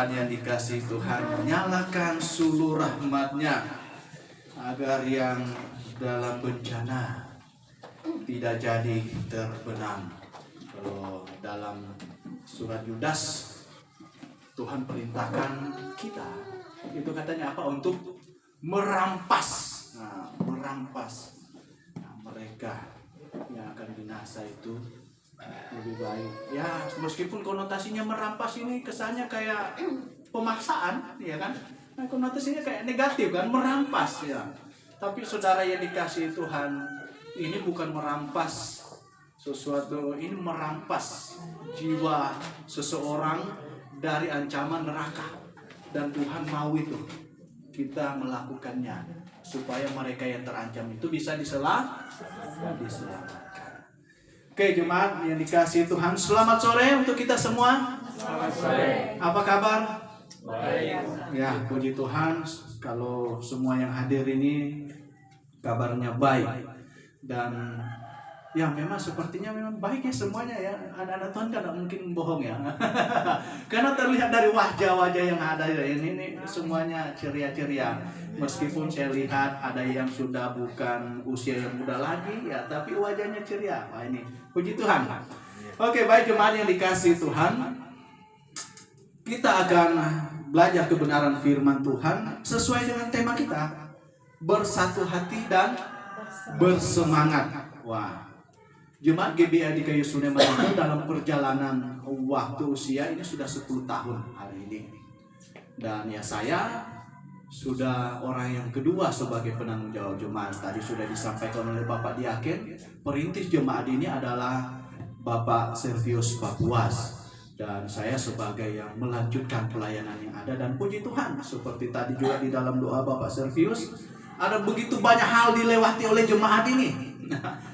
jemaat yang dikasihi Tuhan, nyalakan suluh rahmat-Nya agar yang dalam bencana tidak jadi terbenam. Kalau dalam surat Yudas, Tuhan perintahkan kita, itu katanya apa? Untuk merampas, merampas. Mereka yang akan binasa itu lebih baik. Ya, meskipun konotasinya merampas ini kesannya kayak pemaksaan, ya kan? Nah, konotasinya kayak negatif kan, merampas ya. Tapi saudara yang dikasihi Tuhan, ini bukan merampas sesuatu, ini merampas jiwa seseorang dari ancaman neraka. Dan Tuhan mau itu kita melakukannya supaya mereka yang terancam itu bisa diselamatkan. Oke, jemaat yang dikasihi Tuhan, selamat sore untuk kita semua. Selamat sore. Apa kabar? Baik. Ya, puji Tuhan kalau semua yang hadir ini kabarnya baik. Dan ya memang sepertinya memang baik ya semuanya ya. Anak-anak Tuhan kan mungkin bohong ya. Karena terlihat dari wajah-wajah yang ada ini semuanya ceria-ceria. Meskipun saya lihat ada yang sudah bukan usia yang muda lagi ya, tapi wajahnya ceria. Wah, ini puji Tuhan. Oke, baik jemaat yang dikasihi Tuhan. Kita akan belajar kebenaran firman Tuhan sesuai dengan tema kita, bersatu hati dan bersemangat. Wah, jemaat GBI di Kayu Sune Manado dalam perjalanan waktu usia ini sudah 10 tahun hari ini. Dan ya saya sudah orang yang kedua sebagai penanggung jawab jemaat. Tadi sudah disampaikan oleh Bapak Diaken, perintis jemaat ini adalah Bapak Servius Papuas. Dan saya sebagai yang melanjutkan pelayanan yang ada. Dan puji Tuhan, seperti tadi juga di dalam doa Bapak Servius, ada begitu banyak hal dilewati oleh jemaat ini.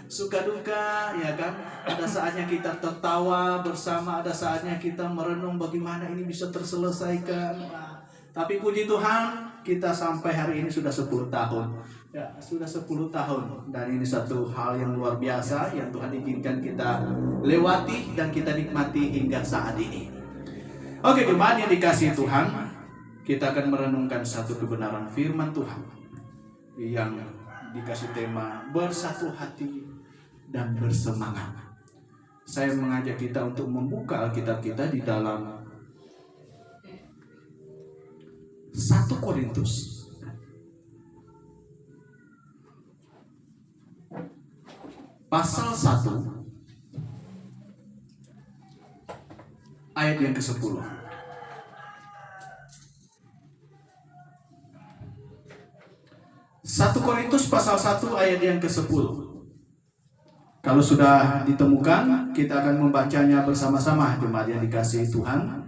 Suka duka, ya kan? Ada saatnya kita tertawa bersama, ada saatnya kita merenung bagaimana ini bisa terselesaikan. Tapi puji Tuhan, kita sampai hari ini sudah 10 tahun. Ya, sudah 10 tahun. Dan ini satu hal yang luar biasa yang Tuhan izinkan kita lewati dan kita nikmati hingga saat ini. Oke, jemaat yang dikasihi Tuhan, kita akan merenungkan satu kebenaran firman Tuhan yang dikasih tema bersatu hati dan bersemangat. Saya mengajak kita untuk membuka Alkitab kita di dalam 1 Korintus pasal 1 ayat yang ke-10. 1 Korintus pasal 1 ayat yang ke-10. Kalau sudah ditemukan, kita akan membacanya bersama-sama jemaat yang dikasihi Tuhan.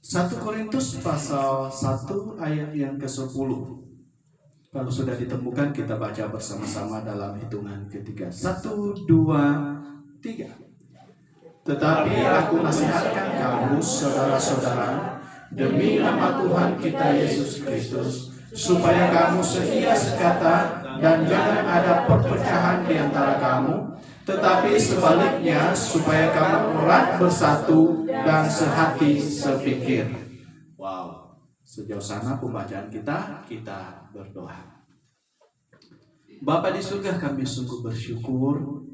1 Korintus pasal 1 ayat yang ke-10. Kalau sudah ditemukan, kita baca bersama-sama dalam hitungan ketiga. 1, 2, 3. Tetapi aku nasihatkan kamu, saudara-saudara, demi nama Tuhan kita Yesus Kristus, supaya kamu setia sekata dan jangan ada perpecahan di antara kamu, tetapi sebaliknya supaya kamu erat bersatu dan sehati sepikir. Wow, sejauh sana pembacaan kita berdoa. Bapa di surga, kami sungguh bersyukur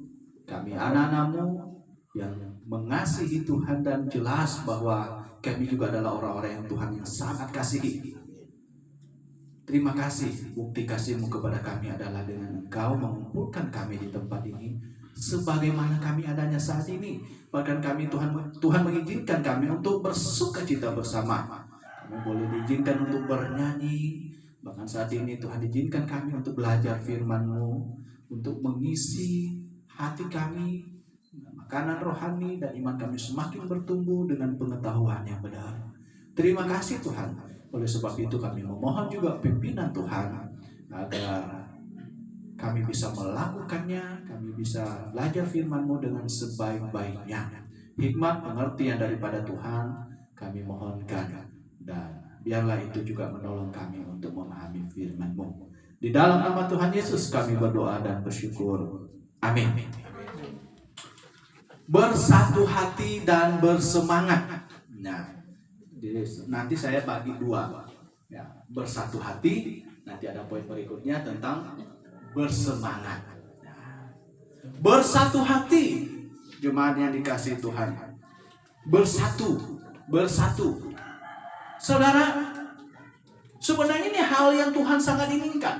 kami anak-anak-Mu yang mengasihi Tuhan dan jelas bahwa kami juga adalah orang-orang yang Tuhan yang sangat kasihi. Terima kasih, bukti kasih-Mu kepada kami adalah dengan Engkau mengumpulkan kami di tempat ini sebagaimana kami adanya saat ini. Bahkan kami Tuhan mengizinkan kami untuk bersukacita bersama. Kami boleh diizinkan untuk bernyanyi. Bahkan saat ini Tuhan izinkan kami untuk belajar firman-Mu, untuk mengisi hati kami makanan rohani dan iman kami semakin bertumbuh dengan pengetahuan yang benar. Terima kasih Tuhan. Oleh sebab itu kami memohon juga pimpinan Tuhan agar kami bisa melakukannya, kami bisa belajar firman-Mu dengan sebaik-baiknya. Hikmat pengertian daripada Tuhan kami mohonkan, dan biarlah itu juga menolong kami untuk memahami firman-Mu. Di dalam nama Tuhan Yesus kami berdoa dan bersyukur. Amin. Bersatu hati dan bersemangat. Nah, Nanti saya bagi dua. Ya, bersatu hati. Nanti ada poin berikutnya tentang bersemangat. Nah, bersatu hati, jemaat yang dikasihi Tuhan. Bersatu. Saudara, sebenarnya ini hal yang Tuhan sangat inginkan.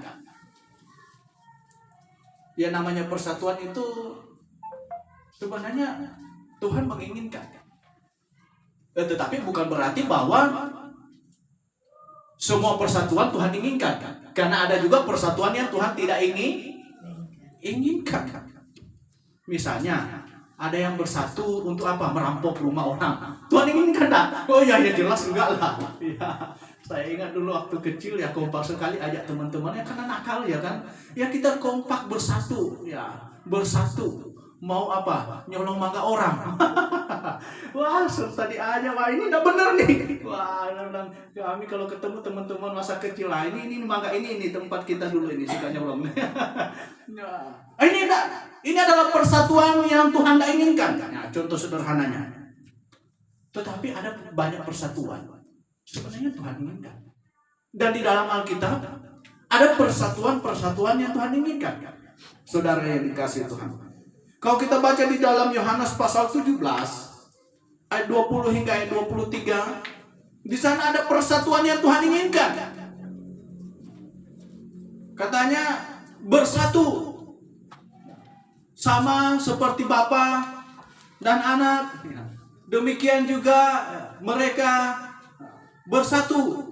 Ya, namanya persatuan itu sebenarnya Tuhan menginginkan. Tetapi bukan berarti bahwa semua persatuan Tuhan inginkan. Karena ada juga persatuan yang Tuhan tidak inginkan. Misalnya, ada yang bersatu untuk apa? Merampok rumah orang. Tuhan inginkan tak? Oh ya jelas enggak lah. Ya, saya ingat dulu waktu kecil ya, kompak sekali ajak teman-temannya karena nakal ya kan. Ya kita kompak bersatu, ya bersatu. Mau apa? Nyolong mangga orang. Wah, tadi aja, wah ini udah bener nih. Wah, kami kalau ketemu teman-teman masa kecil lah, ini mangga ini tempat kita dulu ini suka nyolong. Ini adalah persatuan yang Tuhan tidak inginkan. Nah, contoh sederhananya. Tetapi ada banyak persatuan sebenarnya Tuhan inginkan. Dan di dalam Alkitab ada persatuan yang Tuhan inginkan. Saudara yang dikasihi Tuhan. Kalau kita baca di dalam Yohanes pasal 17 ayat 20 hingga ayat 23, di sana ada persatuan yang Tuhan inginkan. Katanya bersatu sama seperti Bapa dan Anak. Demikian juga mereka bersatu.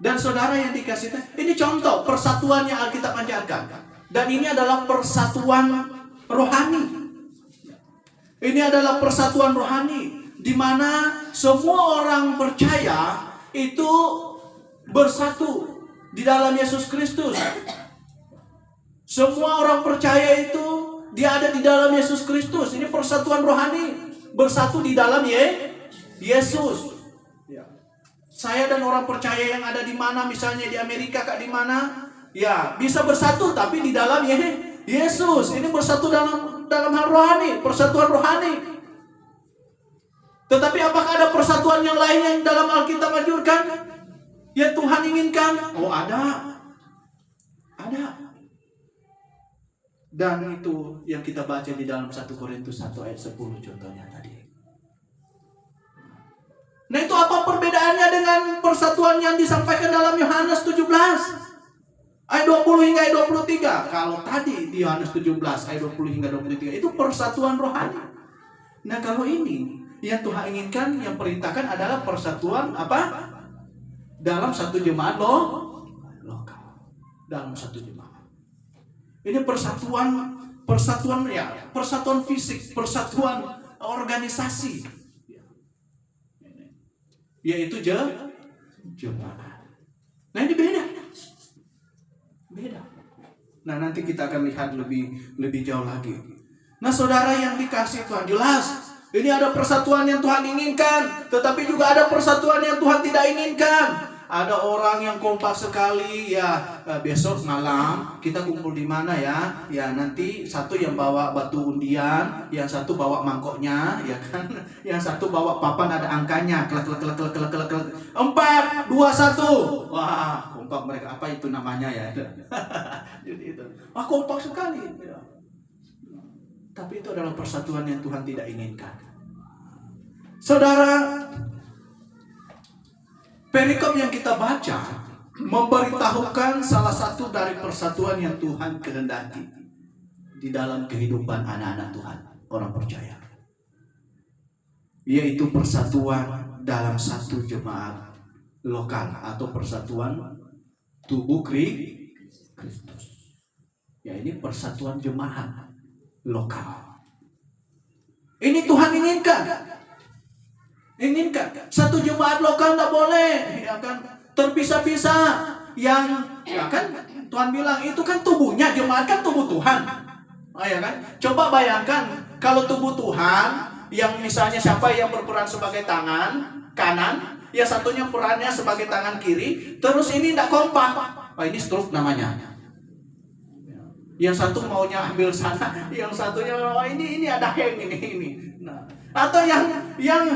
Dan saudara yang dikasihi, ini contoh persatuan yang Alkitab ajarkan. Dan ini adalah persatuan rohani. Ini adalah persatuan rohani di mana semua orang percaya itu bersatu di dalam Yesus Kristus. Semua orang percaya itu dia ada di dalam Yesus Kristus. Ini persatuan rohani, bersatu di dalam Yesus. Saya dan orang percaya yang ada di mana, misalnya di Amerika kak di mana, ya bisa bersatu tapi di dalam Yesus. Ini bersatu dalam hal rohani, persatuan rohani. Tetapi apakah ada persatuan yang lain yang dalam Alkitab anjurkan, yang Tuhan inginkan? Oh ada. Dan itu yang kita baca di dalam 1 Korintus 1 ayat 10 contohnya tadi. Nah itu apa perbedaannya dengan persatuan yang disampaikan dalam Yohanes 17? Ayat 20 hingga ayat 23. Kalau tadi di Yohanes 17 ayat 20 hingga 23 itu persatuan rohani. Nah kalau ini yang Tuhan inginkan, yang perintahkan adalah persatuan apa? Dalam satu jemaat lokal. Dalam satu jemaat. Ini persatuan ya, persatuan fisik, persatuan organisasi. Yaitu jemaat. Nah ini beda. Nah nanti kita akan lihat lebih jauh lagi. Nah saudara yang dikasihi Tuhan, jelas ini ada persatuan yang Tuhan inginkan, tetapi juga ada persatuan yang Tuhan tidak inginkan. Ada orang yang kompak sekali, ya besok malam kita kumpul di mana ya? Ya nanti satu yang bawa batu undian, yang satu bawa mangkoknya, ya kan? Yang satu bawa papan ada angkanya, klek. 4, 2, 1. Wah, kompak mereka, apa itu namanya ya? Jadi itu. Wah, kompak sekali. Ya. Tapi itu adalah persatuan yang Tuhan tidak inginkan. Saudara, perikop yang kita baca memberitahukan salah satu dari persatuan yang Tuhan kehendaki di dalam kehidupan anak-anak Tuhan, orang percaya. Yaitu persatuan dalam satu jemaat lokal atau persatuan tubuh Kristus. Ya ini persatuan jemaat lokal. Ini Tuhan inginkan. Satu jemaat lokal tidak boleh, ya kan, terpisah-pisah. Yang, ya kan, Tuhan bilang itu kan tubuhnya, jemaat kan tubuh Tuhan. Ya kan? Coba bayangkan kalau tubuh Tuhan, yang misalnya siapa yang berperan sebagai tangan kanan, yang satunya perannya sebagai tangan kiri, terus ini tidak kompak. Ini stroke namanya. Yang satu maunya ambil sana, yang satunya ini ada hang ini. Nah, atau yang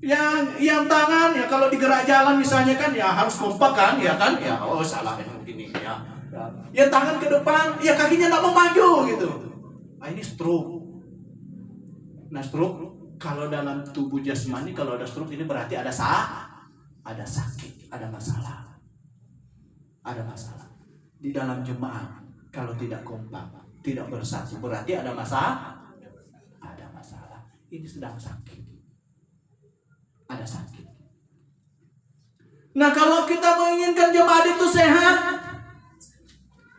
Yang tangan ya kalau digerak jalan misalnya kan ya harus kompak kan ya kan ya oh salah ini begini ya. Yang tangan ke depan ya kakinya nggak mau maju gitu. Ini stroke. Nah stroke kalau dalam tubuh jasmani kalau ada stroke ini berarti ada sakit, ada masalah. Ada masalah. Di dalam jemaat kalau tidak kompak, tidak bersatu berarti ada masalah. Ada masalah. Ini sedang sakit. Ada sakit. Nah kalau kita menginginkan jemaat itu sehat,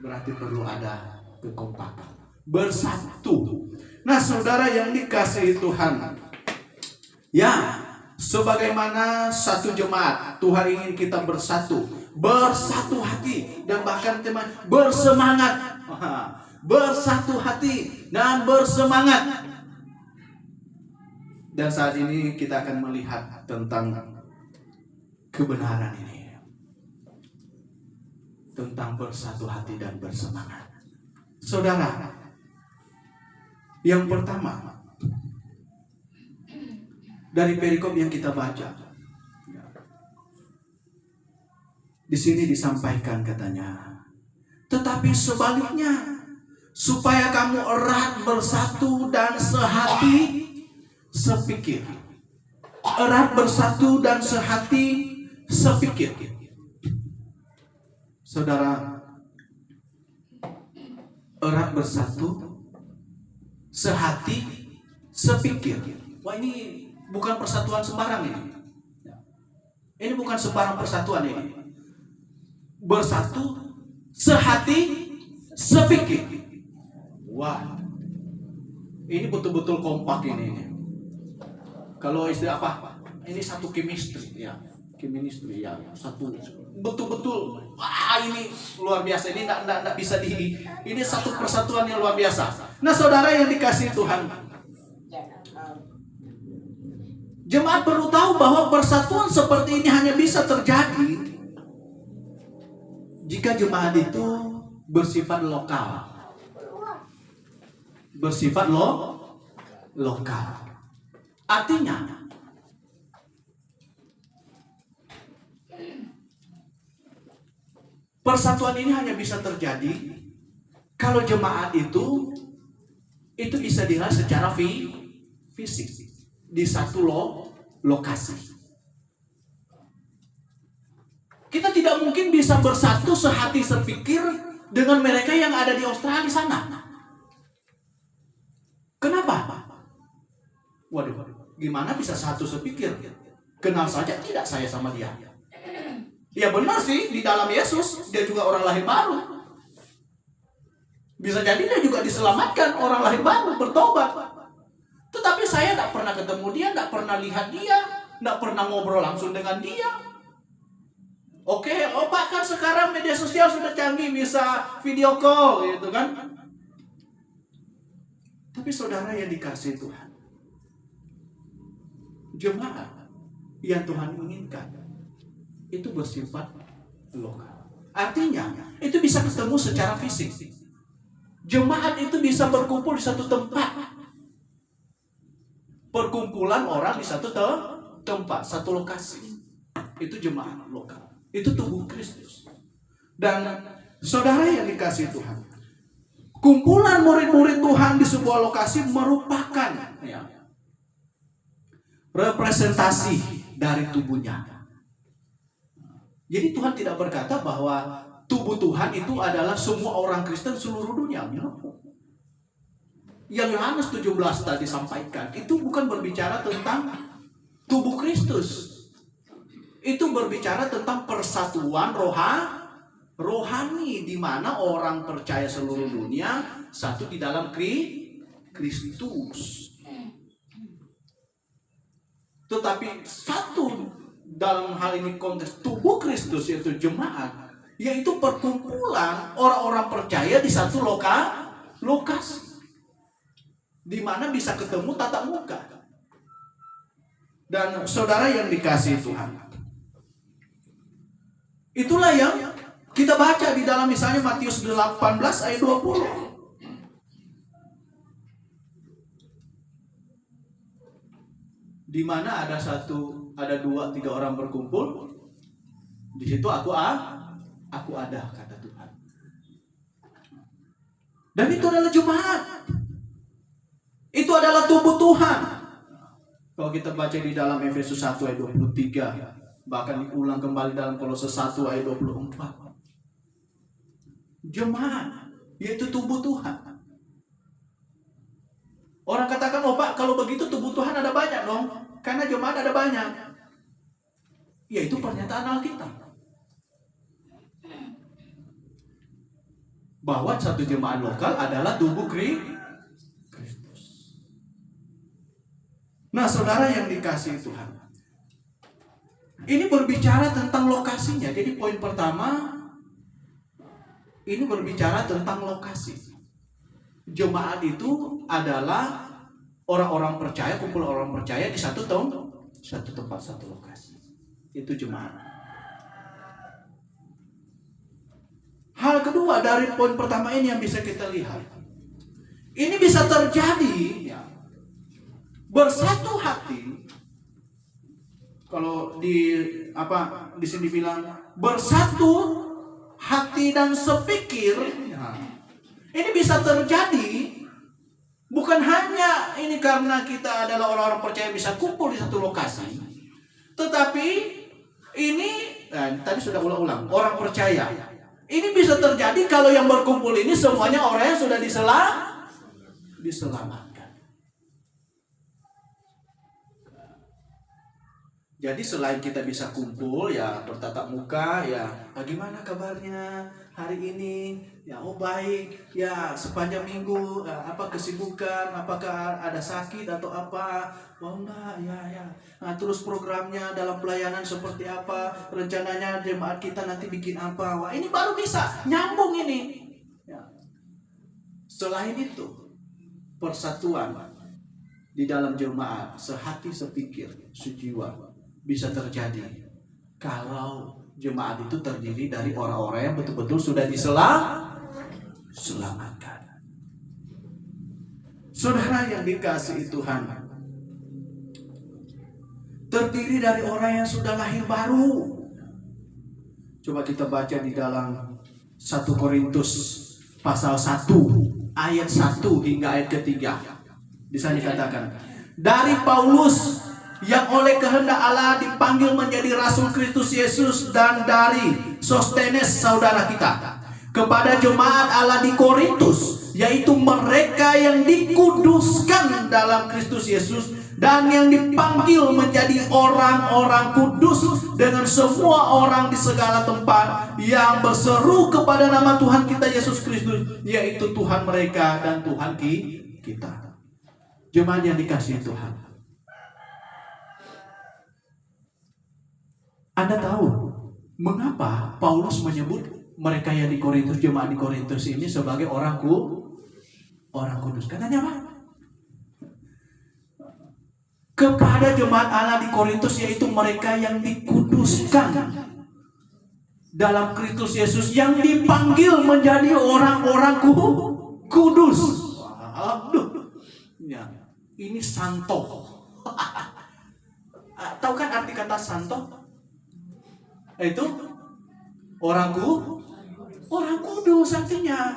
berarti perlu ada kekompakan, bersatu. Nah saudara yang dikasihi Tuhan, ya sebagaimana satu jemaat, Tuhan ingin kita bersatu hati dan bahkan teman bersemangat, bersatu hati dan bersemangat. Dan saat ini kita akan melihat tentang kebenaran ini. Tentang bersatu hati dan bersemangat. Saudara, yang pertama dari perikop yang kita baca. Di sini disampaikan katanya, tetapi sebaliknya supaya kamu erat bersatu dan sehati sepikir. Erat bersatu dan sehati sepikir. Saudara, erat bersatu sehati sepikir. Wah ini bukan persatuan sembarang ini. Ini bukan sembarang persatuan ini. Bersatu sehati sepikir. Wah, ini betul-betul kompak ini. Kalau istilah apa? Ini satu chemistry ya. Chemistry ya, satu betul-betul. Wah, ini luar biasa. Ini enggak bisa ini satu persatuan yang luar biasa. Nah, saudara yang dikasihi Tuhan, jemaat perlu tahu bahwa persatuan seperti ini hanya bisa terjadi jika jemaat itu bersifat lokal. Bersifat lokal. Artinya persatuan ini hanya bisa terjadi kalau jemaat itu bisa dilihat secara fisik di satu lokasi. Kita tidak mungkin bisa bersatu sehati sepikir dengan mereka yang ada di Australia sana. Kenapa? Waduh, gimana bisa satu sepikir? Kenal saja tidak saya sama dia. Ya benar sih, di dalam Yesus dia juga orang lahir baru. Bisa jadi dia juga diselamatkan, orang lahir baru, bertobat. Tetapi saya tidak pernah ketemu dia, tidak pernah lihat dia, tidak pernah ngobrol langsung dengan dia. Oke, bahkan sekarang media sosial sudah canggih, bisa video call gitu kan. Tapi saudara yang dikasihi Tuhan, jemaat yang Tuhan inginkan itu bersifat lokal. Artinya itu bisa ketemu secara fisik. Jemaat itu bisa berkumpul di satu tempat. Perkumpulan orang di satu tempat, satu lokasi. Itu jemaat lokal. Itu tubuh Kristus. Dan saudara yang dikasihi Tuhan, kumpulan murid-murid Tuhan di sebuah lokasi merupakan representasi dari tubuhnya. Jadi Tuhan tidak berkata bahwa tubuh Tuhan itu adalah semua orang Kristen seluruh dunia. Yang Yohanes 17 tadi sampaikan itu bukan berbicara tentang tubuh Kristus. Itu berbicara tentang persatuan rohani di mana orang percaya seluruh dunia satu di dalam Kristus. Tetapi satu dalam hal ini konteks tubuh Kristus yaitu jemaat, yaitu perkumpulan orang-orang percaya di satu lokasi di mana bisa ketemu tatap muka. Dan saudara yang dikasihi Tuhan, itulah yang kita baca di dalam misalnya Matius 18 ayat 20. Di mana ada dua, tiga orang berkumpul, di situ aku ada, kata Tuhan. Dan itu adalah jemaat. Itu adalah tubuh Tuhan. Kalau kita baca di dalam Efesus 1 ayat 23, bahkan diulang kembali dalam Kolose 1 ayat 24. Jemaat, yaitu tubuh Tuhan. Orang katakan, oh Pak, kalau begitu tubuh Tuhan ada banyak dong. Karena jemaat ada banyak. Ya itu pernyataan Alkitab. Bahwa satu jemaat lokal adalah tubuh Kristus. Nah, saudara yang dikasihi Tuhan, ini berbicara tentang lokasinya. Jadi poin pertama, ini berbicara tentang lokasi. Jemaat itu adalah orang-orang percaya, kumpulan orang percaya di satu tempat, satu lokasi. Itu jemaat. Hal kedua dari poin pertama ini yang bisa kita lihat, ini bisa terjadi ya, bersatu hati. Kalau di sini bilang bersatu hati dan sepikir, ya, ini bisa terjadi bukan hanya ini karena kita adalah orang-orang percaya bisa kumpul di satu lokasi, tetapi ini tadi sudah ulang-ulang orang percaya. Ini bisa terjadi kalau yang berkumpul ini semuanya orang yang sudah diselamatkan. Jadi selain kita bisa kumpul ya bertatap muka ya, bagaimana kabarnya hari ini? Ya baik. Ya sepanjang minggu apa kesibukan? Apakah ada sakit atau apa? Oh enggak, ya. Nah, terus programnya dalam pelayanan seperti apa? Rencananya jemaat kita nanti bikin apa? Wah, ini baru bisa nyambung ini. Ya. Selain itu, persatuan di dalam jemaat, sehati, sepikir, sejiwa bisa terjadi kalau jemaat itu terdiri dari orang-orang yang betul-betul sudah diselamatkan. Saudara yang dikasihi Tuhan, terdiri dari orang yang sudah lahir baru. Coba kita baca di dalam 1 Korintus pasal 1 ayat 1 hingga ayat ketiga. Di sana dikatakan, dari Paulus yang oleh kehendak Allah dipanggil menjadi Rasul Kristus Yesus, dan dari Sostenes saudara kita, kepada jemaat Allah di Korintus, yaitu mereka yang dikuduskan dalam Kristus Yesus dan yang dipanggil menjadi orang-orang kudus, dengan semua orang di segala tempat yang berseru kepada nama Tuhan kita Yesus Kristus, yaitu Tuhan mereka dan Tuhan kita. Jemaat yang dikasihi Tuhan, Anda tahu mengapa Paulus menyebut mereka yang di Korintus, jemaat di Korintus ini sebagai orang kudus? Katanya apa? Kepada jemaat Allah di Korintus, yaitu mereka yang dikuduskan dalam Kristus Yesus, yang dipanggil menjadi orang-orang kudus. Aduh, ya, ini santo. Tahu kan arti kata santo? Itu orang kudus artinya.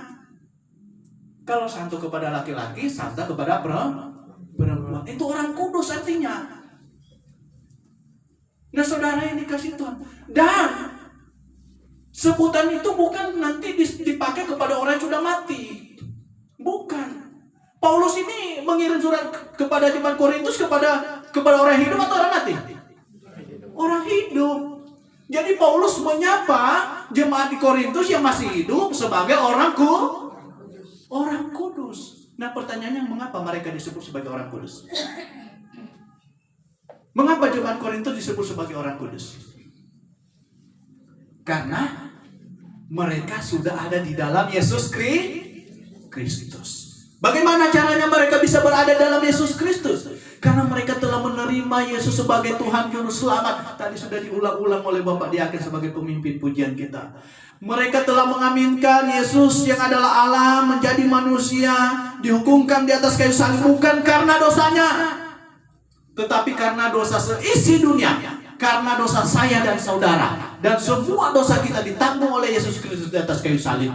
Kalau santo kepada laki-laki, santa kepada perempuan, itu orang kudus artinya. Nah, saudara yang dikasih Tuhan, dan sebutan itu bukan nanti dipakai kepada orang yang sudah mati. Bukan. Paulus ini mengirim surat kepada jemaat Korintus kepada orang hidup atau orang mati? Orang hidup. Jadi Paulus menyapa jemaat di Korintus yang masih hidup sebagai orang kudus. Nah, pertanyaannya, mengapa mereka disebut sebagai orang kudus? Mengapa jemaat Korintus disebut sebagai orang kudus? Karena mereka sudah ada di dalam Yesus Kristus. Bagaimana caranya mereka bisa berada dalam Yesus Kristus? Karena mereka telah menerima Yesus sebagai Tuhan Juru Selamat. Tadi sudah diulang-ulang oleh Bapak Diaken sebagai pemimpin pujian kita. Mereka telah mengaminkan Yesus yang adalah Allah menjadi manusia, dihukumkan di atas kayu salib bukan karena dosanya, Tetapi karena dosa seisi dunia, karena dosa saya dan saudara, dan semua dosa kita ditanggung oleh Yesus Kristus di atas kayu salib,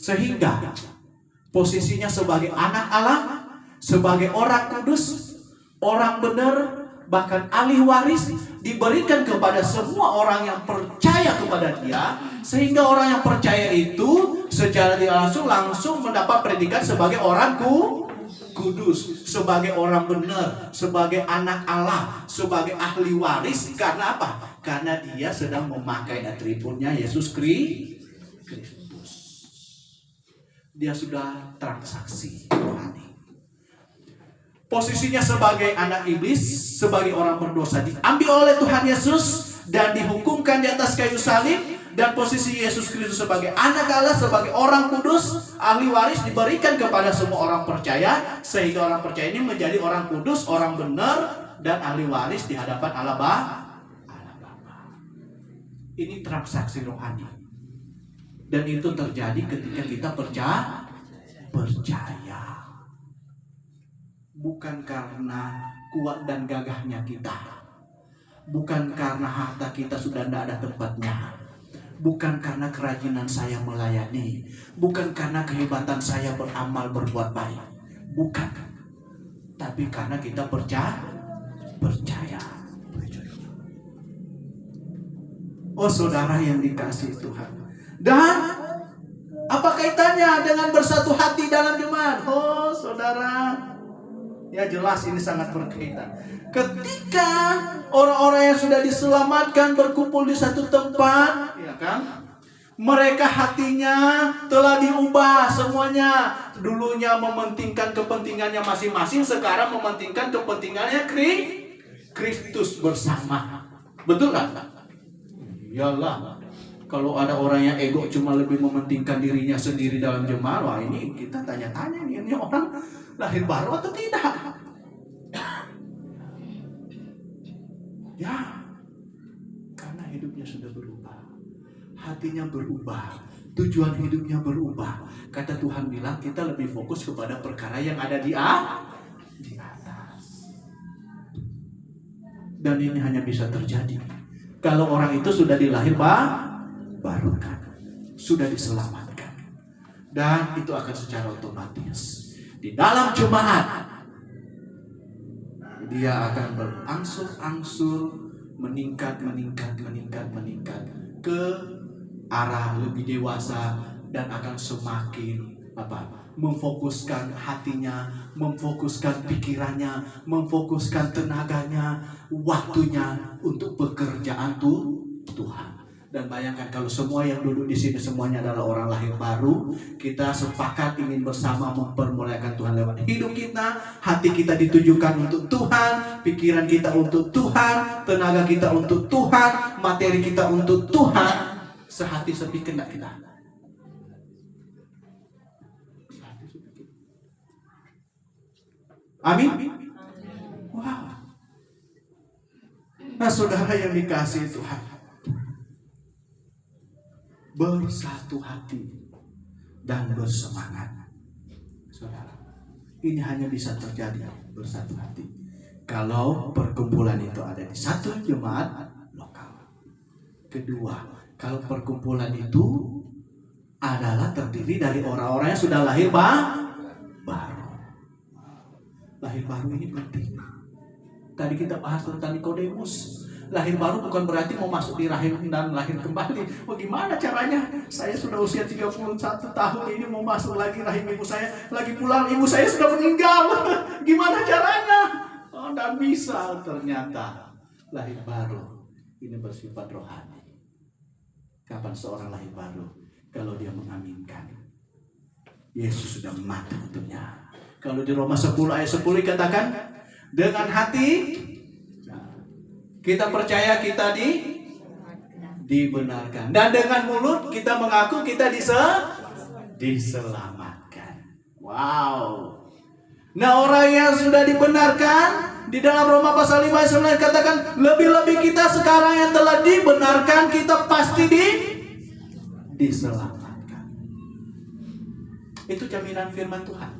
sehingga posisinya sebagai anak Allah, sebagai orang kudus, orang benar, bahkan ahli waris, diberikan kepada semua orang yang percaya kepada Dia, sehingga orang yang percaya itu secara tidak langsung mendapat predikat sebagai orang kudus, sebagai orang benar, sebagai anak Allah, sebagai ahli waris. Karena apa? Karena dia sedang memakai atributnya Yesus Kristus. Dia sudah transaksi rohani. Posisinya sebagai anak iblis, sebagai orang berdosa, diambil oleh Tuhan Yesus dan dihukumkan di atas kayu salib. Dan posisi Yesus Kristus sebagai anak Allah, sebagai orang kudus, ahli waris, diberikan kepada semua orang percaya, sehingga orang percaya ini menjadi orang kudus, orang benar, dan ahli waris di hadapan Allah Bapa. Ini transaksi rohani, dan itu terjadi ketika kita percaya, bukan karena kuat dan gagahnya kita, bukan karena harta kita sudah tidak ada tempatnya, bukan karena kerajinan saya melayani, bukan karena kehebatan saya beramal berbuat baik, bukan, tapi karena kita percaya. Oh saudara yang dikasihi Tuhan. Dan apa kaitannya dengan bersatu hati dalam jemaat? Oh saudara, ya jelas ini sangat berkaitan. Ketika orang-orang yang sudah diselamatkan berkumpul di satu tempat, ya kan? Mereka hatinya telah diubah semuanya. Dulunya mementingkan kepentingannya masing-masing, sekarang mementingkan kepentingannya Kristus bersama. Betul kan? Iyalah. Kalau ada orang yang ego cuma lebih mementingkan dirinya sendiri dalam jemaat, wah ini kita tanya-tanya nih, ini orang lahir baru atau tidak? Ya, karena hidupnya sudah berubah, hatinya berubah, tujuan hidupnya berubah. Kata Tuhan bilang kita lebih fokus kepada perkara yang ada di atas. Dan ini hanya bisa terjadi kalau orang itu sudah dilahir barukan, sudah diselamatkan. Dan itu akan secara otomatis di dalam jemaat dia akan berangsur-angsur meningkat ke arah lebih dewasa, dan akan semakin memfokuskan hatinya, memfokuskan pikirannya, memfokuskan tenaganya, waktunya untuk pekerjaan Tuhan. Dan bayangkan kalau semua yang duduk di sini semuanya adalah orang lahir baru, kita sepakat ingin bersama mempermuliakan Tuhan lewat hidup kita, hati kita ditujukan untuk Tuhan, pikiran kita untuk Tuhan, tenaga kita untuk Tuhan, materi kita untuk Tuhan, sehati sepikir enggak kita? Amin. Wow. Nah, saudara yang dikasihi Tuhan, bersatu hati dan bersemangat. Saudara, ini hanya bisa terjadi bersatu hati kalau perkumpulan itu ada di satu jemaat lokal. Kedua, kalau perkumpulan itu adalah terdiri dari orang-orang yang sudah lahir baru. Lahir baru ini penting. Tadi kita bahas tentang Nikodemus. Lahir baru bukan berarti mau masuk di rahim dan lahir kembali. Oh gimana caranya? Saya sudah usia 31 tahun ini mau masuk lagi rahim ibu saya. Lagi pulang ibu saya sudah meninggal. Gimana caranya? Oh tidak bisa ternyata. Lahir baru ini bersifat rohani. Kapan seorang lahir baru? Kalau dia mengaminkan Yesus sudah mati untuknya. Kalau di Roma 10 ayat 10 dikatakan, dengan hati kita percaya kita dibenarkan, dan dengan mulut kita mengaku kita diselamatkan. Wow. Nah, orang yang sudah dibenarkan di dalam Roma pasal 5 ayat 9 katakan, lebih-lebih kita sekarang yang telah dibenarkan, kita pasti diselamatkan. Itu jaminan firman Tuhan.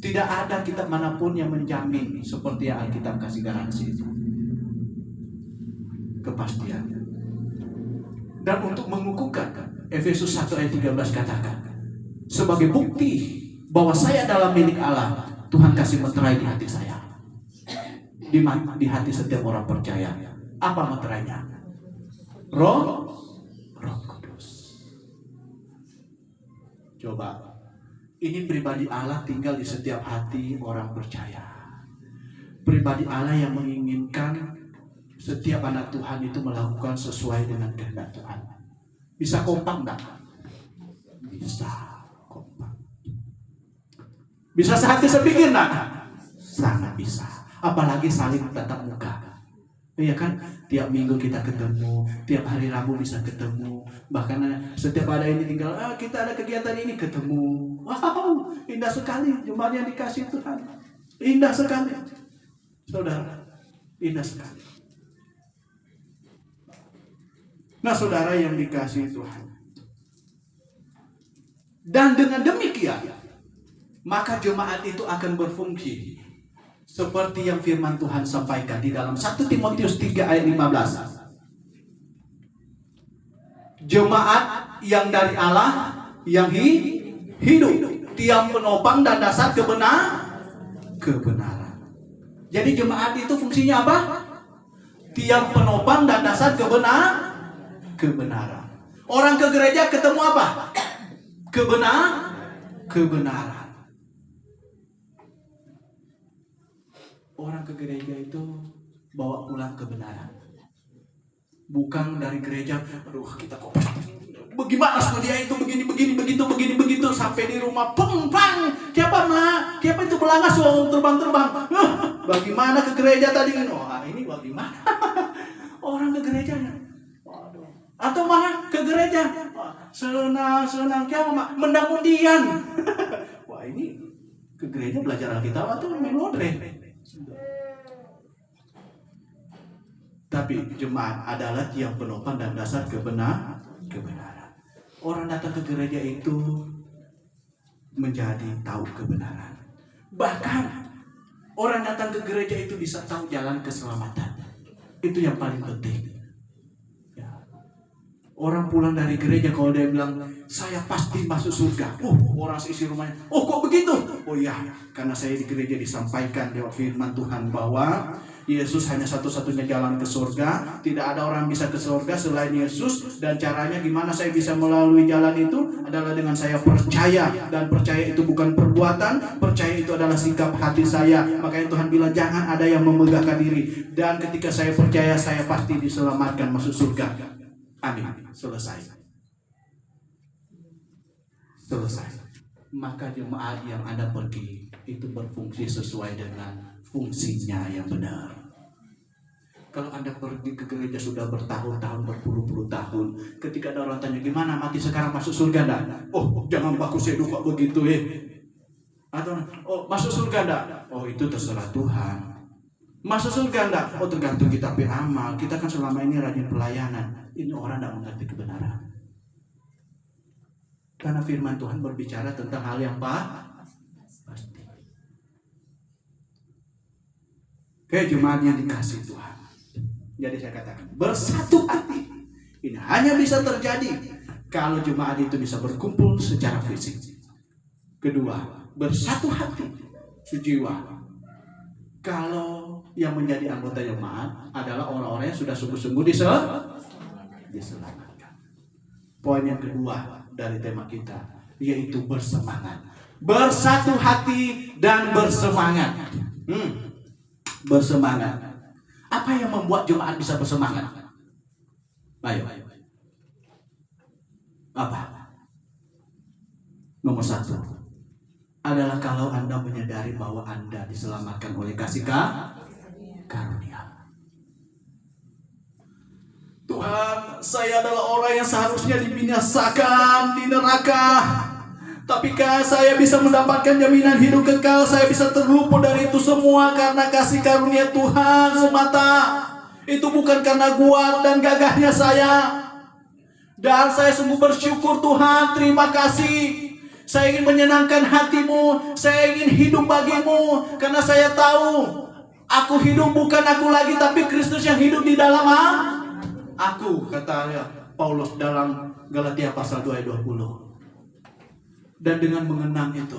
Tidak ada kitab manapun yang menjamin seperti yang Alkitab kasih garansi itu. Kepastian. Dan untuk mengukuhkan, Efesus 1 ayat 13 katakan, sebagai bukti bahwa saya adalah milik Allah, Tuhan kasih meterai di hati saya. Di hati setiap orang percaya. Apa meterainya? Roh Kudus. Coba. Ini pribadi Allah tinggal di setiap hati orang percaya. Pribadi Allah yang menginginkan setiap anak Tuhan itu melakukan sesuai dengan kehendak Tuhan. Bisa kompak enggak? Bisa kompak. Bisa sehati sepikir enggak? Sangat bisa. Apalagi saling tatap muka. Iya kan? Tiap minggu kita ketemu, tiap hari Rabu bisa ketemu. Bahkan setiap ada ini tinggal, kita ada kegiatan ini ketemu. Wow, indah sekali jemaat yang dikasih Tuhan. Indah sekali. Saudara, indah sekali. Nah, saudara yang dikasih Tuhan. Dan dengan demikian, maka jemaat itu akan berfungsi seperti yang firman Tuhan sampaikan di dalam 1 Timotius 3 ayat 15. Jemaat yang dari Allah yang hidup, tiang penopang dan dasar kebenaran. Jadi jemaat itu fungsinya apa? Tiang penopang dan dasar kebenaran. Orang ke gereja ketemu apa? Kebenaran. Orang ke gereja itu bawa pulang kebenaran. Bukan dari gereja, aduh kita kok bagaimana sama dia itu begini begitu sampai di rumah pang siapa itu belangas terbang bagaimana ke gereja tadi kan, ini bagaimana orang ke gerejanya, atau mana ke gereja senang siapa mendang-undian. Wah, ini ke gereja belajar Alkitab atau main lodre. Tapi jemaat adalah tiang penopang dan dasar kebenaran. Orang datang ke gereja itu menjadi tahu kebenaran. Bahkan orang datang ke gereja itu bisa tahu jalan keselamatan. Itu yang paling penting. Ya. Orang pulang dari gereja kalau dia bilang saya pasti masuk surga. Orang seisi rumahnya, kok begitu? Oh ya, karena saya di gereja disampaikan lewat firman Tuhan bahwa Yesus hanya satu-satunya jalan ke surga. Tidak ada orang bisa ke surga selain Yesus. Dan caranya gimana saya bisa melalui jalan itu adalah dengan saya percaya. Dan percaya itu bukan perbuatan. Percaya itu adalah sikap hati saya. Makanya Tuhan bilang jangan ada yang memegahkan diri. Dan ketika saya percaya, saya pasti diselamatkan masuk surga. Amin. Selesai. Maka jemaat yang Anda pergi itu berfungsi sesuai dengan fungsinya yang benar. Kalau Anda pergi ke gereja sudah bertahun-tahun, berpuluh-puluh tahun, ketika ada orang tanya gimana mati sekarang masuk surga enggak? Jangan bagus ya kok begitu Atau masuk surga enggak? Itu terserah Tuhan. Masuk surga enggak? Tergantung kita beramal. Kita kan selama ini rajin pelayanan. Ini orang enggak mengerti kebenaran. Karena firman Tuhan berbicara tentang hal yang pasti. Jemaat yang dikasih Tuhan. Jadi saya katakan bersatu hati. Ini hanya bisa terjadi kalau jemaat itu bisa berkumpul secara fisik. Kedua, bersatu hati, sejiwa. Kalau yang menjadi anggota jemaat adalah orang-orang yang sudah sungguh-sungguh diselamatkan. Poin yang kedua dari tema kita yaitu bersemangat. Bersatu hati dan bersemangat. Bersemangat. Apa yang membuat jemaat bisa bersemangat? Ayo. Apa? Nomor 1 adalah kalau Anda menyadari bahwa Anda diselamatkan oleh kasih karunia. Tuhan, saya adalah orang yang seharusnya dibinasakan di neraka. Tapi saya bisa mendapatkan jaminan hidup kekal. Saya bisa terluput dari itu semua karena kasih karunia Tuhan semata. Itu bukan karena kuat dan gagahnya saya. Dan saya sungguh bersyukur Tuhan, terima kasih. Saya ingin menyenangkan hatimu. Saya ingin hidup bagimu. Karena saya tahu aku hidup bukan aku lagi, tapi Kristus yang hidup di dalam aku. Kata Paulus dalam Galatia pasal 2 ayat 20. Dan dengan mengenang itu,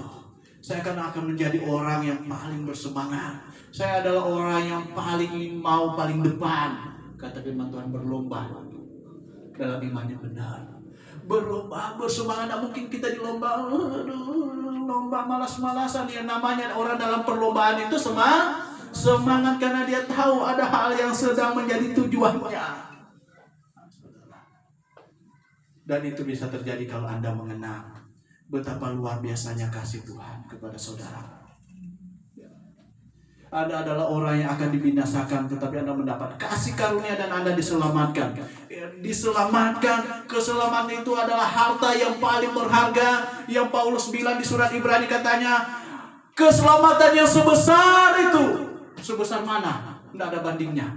saya akan menjadi orang yang paling bersemangat. Saya adalah orang yang paling mau paling depan. Kata firman Tuhan, berlomba dalam iman yang benar. Berlomba, bersemangat. Nah, mungkin kita di lomba, lomba malas-malasan. Yang namanya orang dalam perlombaan itu semangat karena dia tahu ada hal yang sedang menjadi tujuannya. Dan itu bisa terjadi kalau Anda mengenang betapa luar biasanya kasih Tuhan kepada saudara. Anda adalah orang yang akan dibinasakan, tetapi Anda mendapat kasih karunia dan Anda diselamatkan. Diselamatkan, keselamatan itu adalah harta yang paling berharga. Yang Paulus bilang di surat Ibrani katanya, keselamatan yang sebesar itu. Sebesar mana? Tidak ada bandingnya.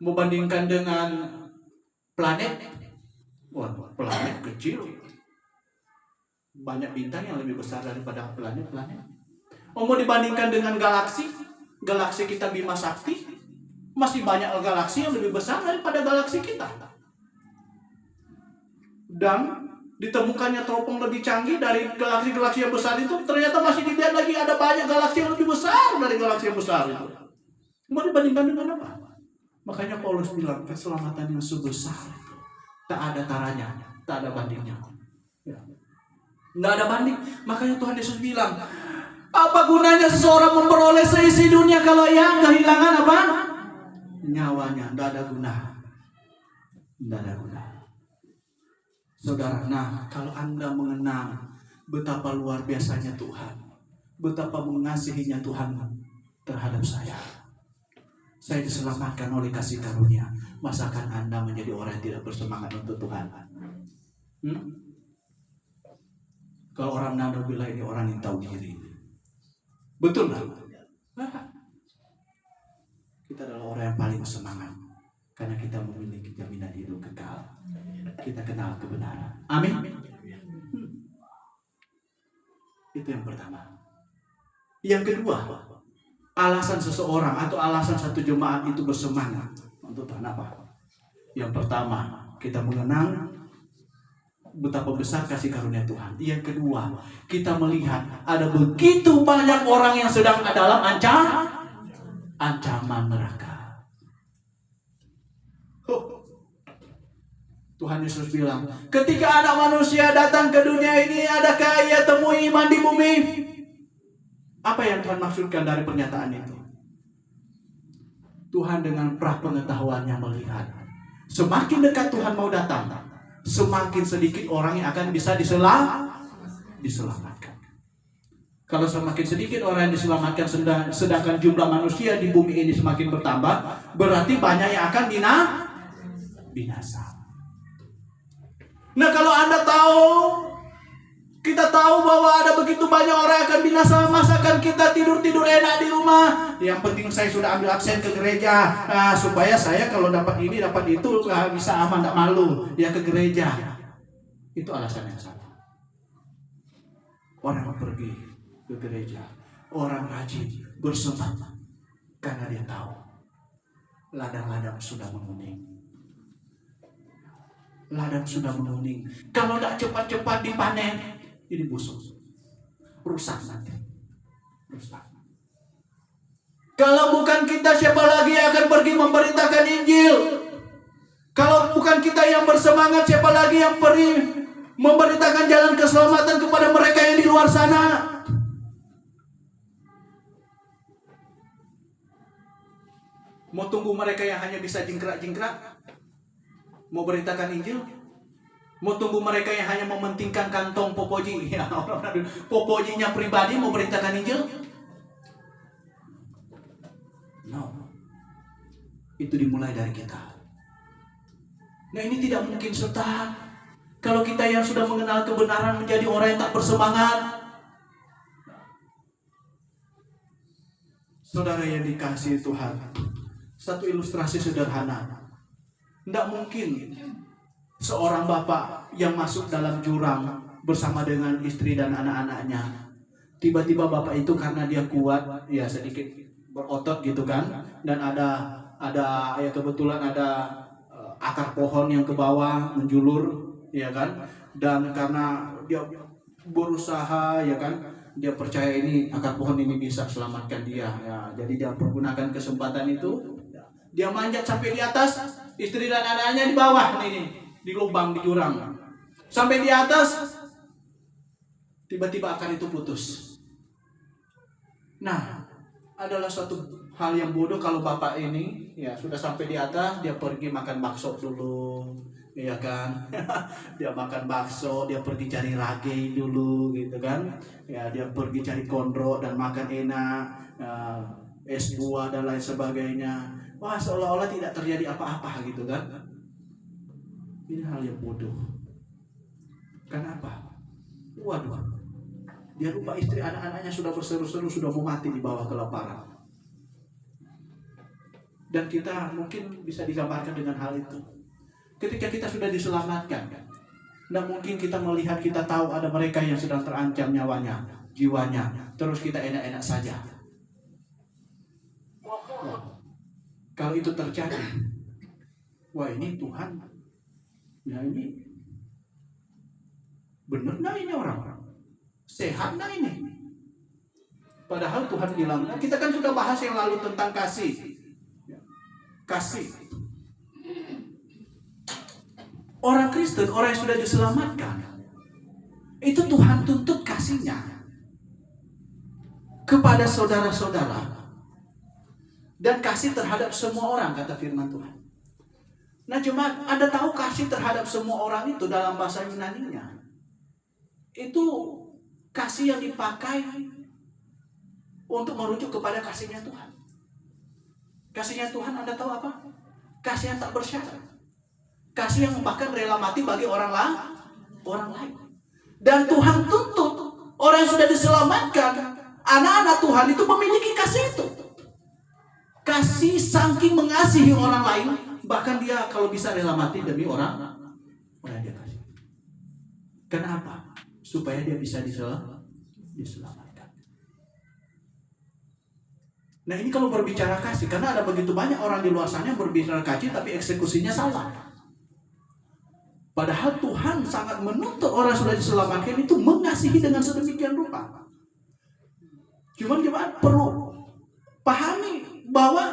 Membandingkan dengan planet, wah, planet kecil. Banyak bintang yang lebih besar daripada planet-planet. Mau dibandingkan dengan galaksi, galaksi kita Bima Sakti, masih banyak galaksi yang lebih besar daripada galaksi kita. Dan ditemukannya teropong lebih canggih dari galaksi-galaksi yang besar itu, ternyata masih dilihat lagi ada banyak galaksi yang lebih besar dari galaksi yang besar itu. Mau dibandingkan dengan apa? Makanya Paulus bilang, keselamatan yang sebesar itu tak ada taranya, tak ada bandingnya. Ya. Nggak ada banding. Makanya Tuhan Yesus bilang, apa gunanya seseorang memperoleh seisi dunia kalau ia kehilangan apa? Nyawanya. Nggak ada guna. Nggak ada guna. Saudara, nah kalau Anda mengenang betapa luar biasanya Tuhan, betapa mengasihinya Tuhan terhadap saya diselamatkan oleh kasih karunia. Masakan Anda menjadi orang yang tidak bersemangat untuk Tuhan? Kalau orang Nado bilang ini orang yang tahu diri. Betul nggak? Kita adalah orang yang paling semangat karena kita memiliki jaminan hidup kekal. Kita kenal kebenaran. Amin. Itu yang pertama. Yang kedua, alasan seseorang atau alasan satu jemaat itu bersemangat untuk Tuhan apa? Yang pertama, kita mengenang betapa besar kasih karunia Tuhan. Yang kedua, kita melihat ada begitu banyak orang yang sedang dalam ancaman neraka. Tuhan Yesus bilang, ketika anak manusia datang ke dunia ini, adakah ia temui iman di bumi? Apa yang Tuhan maksudkan dari pernyataan itu? Tuhan dengan prapengetahuannya melihat, semakin dekat Tuhan mau datang, semakin sedikit orang yang akan bisa diselamatkan. Kalau semakin sedikit orang yang diselamatkan, sedangkan jumlah manusia di bumi ini semakin bertambah, berarti banyak yang akan binasa. Nah, kalau Anda tahu, kita tahu bahwa ada begitu banyak orang yang akan binasa, masakan kita tidur enak di rumah. Yang penting saya sudah ambil absen ke gereja, supaya saya kalau dapat ini, dapat itu, bisa aman, tidak malu. Ya ke gereja. Itu alasan yang salah. Orang pergi ke gereja, orang rajin bersemangat karena dia tahu ladang-ladang sudah menguning. Ladang sudah menguning. Kalau tidak cepat-cepat dipanen, ini busuk, rusak nanti, rusak. Kalau bukan kita, siapa lagi yang akan pergi memberitakan Injil? Kalau bukan kita yang bersemangat, siapa lagi yang pergi memberitakan jalan keselamatan kepada mereka yang di luar sana? Mau tunggu mereka yang hanya bisa jingkrak-jingkrak mau beritakan Injil? Mau tunggu mereka yang hanya mementingkan kantong popoji, ya, popojinya pribadi mau beritakan Injil? No. Itu dimulai dari kita. Nah, ini tidak mungkin serta kalau kita yang sudah mengenal kebenaran menjadi orang yang tak bersemangat. Saudara yang dikasihi Tuhan, satu ilustrasi sederhana. Tidak mungkin seorang bapak yang masuk dalam jurang bersama dengan istri dan anak-anaknya. Tiba-tiba bapak itu karena dia kuat, ya sedikit berotot gitu kan, dan ada ya kebetulan ada akar pohon yang ke bawah menjulur, ya kan, dan karena dia berusaha, ya kan, dia percaya ini akar pohon ini bisa selamatkan dia, ya, jadi dia pergunakan kesempatan itu, dia manjat sampai di atas, istri dan anak-anaknya di bawah nih, di lubang di jurang, sampai di atas, tiba-tiba akar itu putus. Nah, adalah suatu hal yang bodoh kalau bapak ini ya sudah sampai di atas, dia pergi makan bakso dulu, ya kan. Dia makan bakso, dia pergi cari rage dulu gitu kan. Ya, dia pergi cari kondro dan makan enak, es buah dan lain sebagainya. Wah, seolah-olah tidak terjadi apa-apa gitu kan. Ini hal yang bodoh. Kenapa? Waduh, dia lupa istri anak-anaknya sudah berseru-seru, sudah mau mati di bawah kelaparan. Dan kita mungkin bisa digambarkan dengan hal itu. Ketika kita sudah diselamatkan, tidak mungkin kita melihat, kita tahu ada mereka yang sedang terancam nyawanya, jiwanya, terus kita enak-enak saja. Kalau itu terjadi, wah ini Tuhan, ya ini benar nggak ini orang-orang? Sehat nggak ini? Padahal Tuhan bilang, nah kita kan sudah bahas yang lalu tentang kasih. Kasih. Orang Kristen, orang yang sudah diselamatkan, itu Tuhan tuntut kasihnya kepada saudara-saudara. Dan kasih terhadap semua orang, kata firman Tuhan. Nah cuma Anda tahu kasih terhadap semua orang itu dalam bahasa Yunaninya, itu kasih yang dipakai untuk merujuk kepada kasihnya Tuhan. Kasihnya Tuhan Anda tahu apa? Kasih yang tak bersyarat. Kasih yang bahkan rela mati bagi orang lain. Dan Tuhan tuntut orang yang sudah diselamatkan, anak-anak Tuhan itu memiliki kasih itu. Kasih saking mengasihi orang lain, bahkan dia kalau bisa rela mati demi orang yang dia kasih. Kenapa? Supaya dia bisa diselamatkan. Nah ini kalau berbicara kasih, karena ada begitu banyak orang di luar sana yang berbicara kasih tapi eksekusinya salah. Padahal Tuhan sangat menuntut orang yang sudah diselamatkan itu mengasihi dengan sedemikian rupa. Cuman jemaat perlu pahami bahwa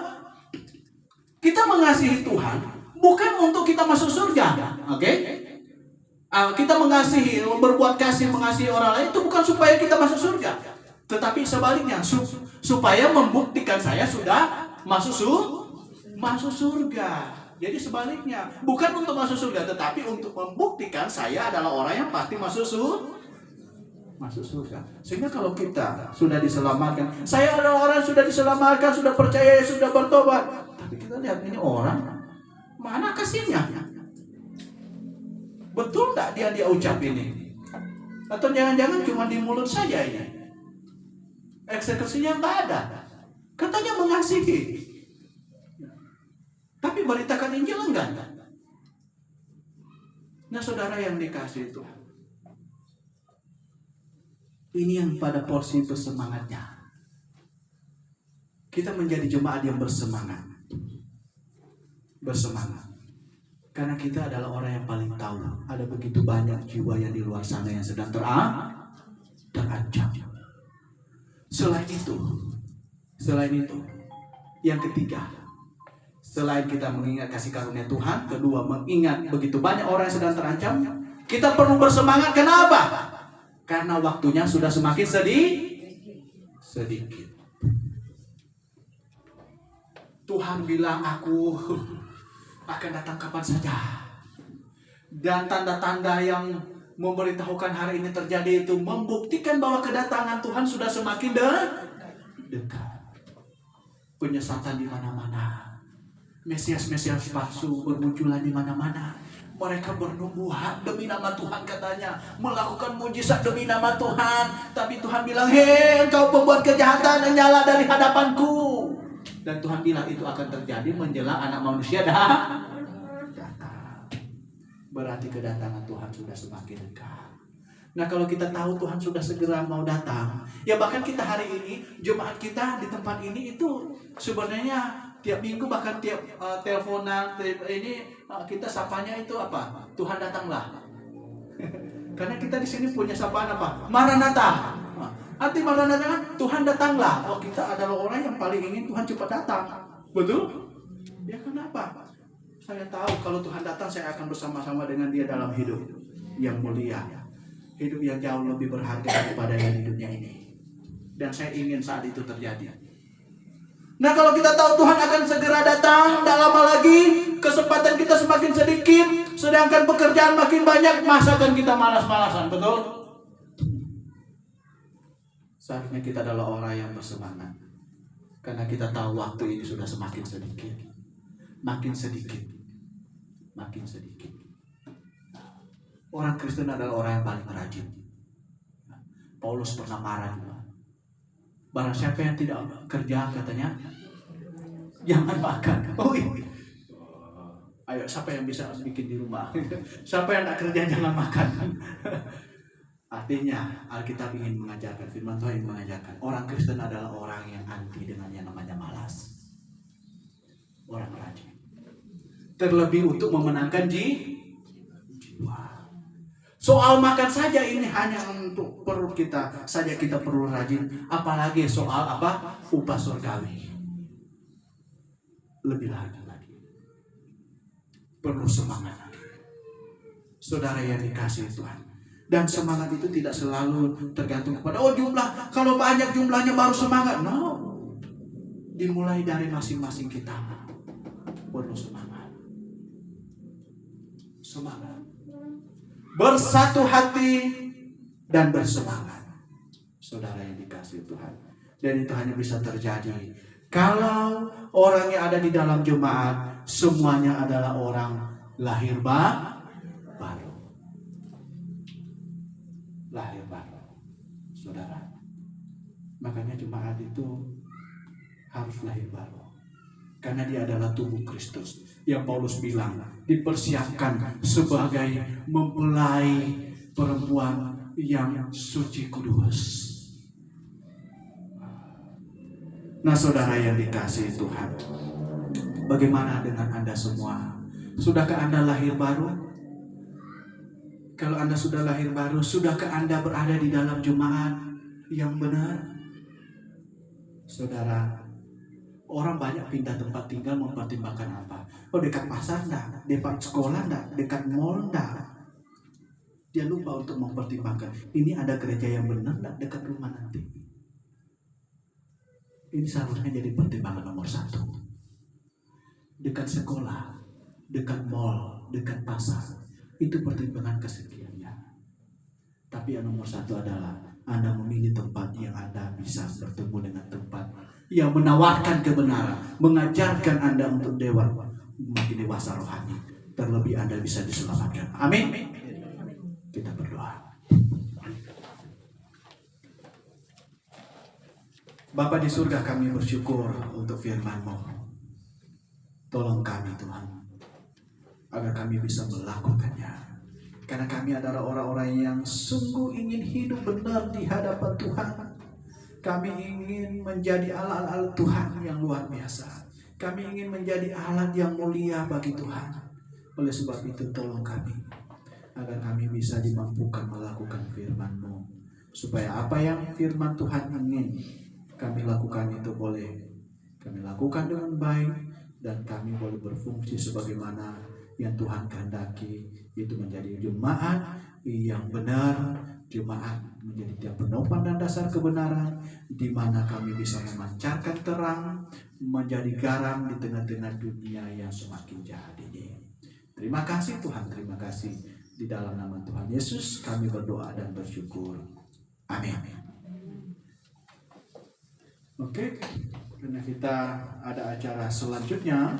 kita mengasihi Tuhan bukan untuk kita masuk surga, oke? Kita mengasihi, berbuat kasih, mengasihi orang lain itu bukan supaya kita masuk surga, tetapi sebaliknya supaya membuktikan saya sudah masuk surga. Jadi sebaliknya, bukan untuk masuk surga, tetapi untuk membuktikan saya adalah orang yang pasti masuk surga. Sehingga kalau kita sudah diselamatkan, saya adalah orang yang sudah diselamatkan, sudah percaya, sudah bertobat, tapi kita lihat ini orang, mana kasihnya? Betul tak dia ucap ini? Atau jangan-jangan cuma di mulut saja ini? Eksekusinya tak ada. Katanya mengasihi, tapi beritakan Injil enggak. Nah saudara yang dikasihi Tuhan, ini yang pada porsi bersemangatnya. Kita menjadi jemaat yang bersemangat. Karena kita adalah orang yang paling tahu ada begitu banyak jiwa yang di luar sana yang sedang terancam. Selain itu, yang ketiga, selain kita mengingat kasih karunia Tuhan, kedua mengingat begitu banyak orang yang sedang terancam, kita perlu bersemangat. Kenapa? Karena waktunya sudah semakin sedikit. Tuhan bilang, aku akan datang kapan saja. Dan tanda-tanda yang memberitahukan hari ini terjadi itu membuktikan bahwa kedatangan Tuhan sudah semakin dekat. Penyesatan di mana-mana. Mesias-mesias palsu bermunculan di mana-mana. Mereka bernubuat demi nama Tuhan katanya, melakukan mujizat demi nama Tuhan. Tapi Tuhan bilang, hei engkau pembuat kejahatan, nyala dari hadapanku. Dan Tuhan bilang itu akan terjadi menjelang anak manusia datang. berarti kedatangan Tuhan sudah semakin dekat. Nah, kalau kita tahu Tuhan sudah segera mau datang, ya bahkan kita hari ini, jemaat kita di tempat ini itu sebenarnya tiap minggu bahkan tiap teleponan kita sapanya itu apa? Tuhan datanglah. Karena kita di sini punya sapaan apa? Maranatha. Arti Maranatha kan Tuhan datanglah. Oh, kita adalah orang yang paling ingin Tuhan cepat datang. Betul? Ya kenapa? Saya tahu kalau Tuhan datang saya akan bersama-sama dengan Dia dalam hidup yang mulia. Hidup yang jauh lebih berharga daripada yang di dunia ini. Dan saya ingin saat itu terjadi. Nah, kalau kita tahu Tuhan akan segera datang, tidak lama lagi, kesempatan kita semakin sedikit, sedangkan pekerjaan makin banyak, masa kan kita malas-malasan, betul? Seharusnya kita adalah orang yang bersemangat. Karena kita tahu waktu ini sudah semakin sedikit. Makin sedikit. Makin sedikit. Orang Kristen adalah orang yang paling rajin. Paulus pernah marah juga. Barang siapa yang tidak kerja, katanya, jangan makan. Oh iya. Ayo, siapa yang bisa bikin di rumah? Siapa yang tak kerja, jangan makan. Artinya, Alkitab ingin mengajarkan, firman Tuhan ingin mengajarkan, orang Kristen adalah orang yang anti dengan yang namanya malas. Orang rajin. Terlebih untuk memenangkan jiwa. Soal makan saja ini hanya untuk perut kita saja, kita perlu rajin. Apalagi soal apa? Upah surgawi. Lebih lagi. Perlu semangat lagi. Saudara yang dikasihi Tuhan. Dan semangat itu tidak selalu tergantung kepada jumlah. Kalau banyak jumlahnya baru semangat. No. Dimulai dari masing-masing kita. Perlu semangat. Semangat. Bersatu hati dan bersemangat. Saudara yang dikasihi Tuhan. Dan itu hanya bisa terjadi kalau orang yang ada di dalam jemaat semuanya adalah orang lahir baru. Lahir baru. Saudara. Makanya jemaat itu harus lahir baru. Karena dia adalah tubuh Kristus. Yang Paulus bilang dipersiapkan sebagai mempelai perempuan yang suci kudus. Nah, saudara yang dikasihi Tuhan, bagaimana dengan Anda semua? Sudahkah Anda lahir baru? Kalau Anda sudah lahir baru, sudahkah Anda berada di dalam jemaat yang benar? Saudara, orang banyak pindah tempat tinggal mempertimbangkan apa? Oh, dekat pasar enggak? Dekat sekolah enggak? Dekat mall enggak? Dia lupa untuk mempertimbangkan, ini ada gereja yang benar enggak dekat rumah nanti? Ini seharusnya jadi pertimbangan nomor 1. Dekat sekolah, dekat mall, dekat pasar, itu pertimbangan kesekiannya. Tapi yang nomor 1 adalah Anda memilih tempat yang Anda bisa bertemu dengan tempat yang menawarkan kebenaran, mengajarkan Anda untuk makin dewasa rohani. Terlebih Anda bisa diselamatkan. Amin. Kita berdoa. Bapa di surga, kami bersyukur untuk firman-Mu. Tolong kami Tuhan, agar kami bisa melakukannya. Karena kami adalah orang-orang yang sungguh ingin hidup benar di hadapan Tuhan. Kami ingin menjadi alat-alat Tuhan yang luar biasa. Kami ingin menjadi alat yang mulia bagi Tuhan. Oleh sebab itu tolong kami, agar kami bisa dimampukan melakukan firman-Mu. Supaya apa yang firman Tuhan ingin kami lakukan itu boleh kami lakukan dengan baik. Dan kami boleh berfungsi sebagaimana yang Tuhan kehendaki, itu menjadi jemaat yang benar, jemaat menjadi tiap penopang dan dasar kebenaran, di mana kami bisa memancarkan terang, menjadi garam di tengah-tengah dunia yang semakin jahat ini. Terima kasih Tuhan, terima kasih. Di dalam nama Tuhan Yesus kami berdoa dan bersyukur. Amin. Oke, karena kita ada acara selanjutnya.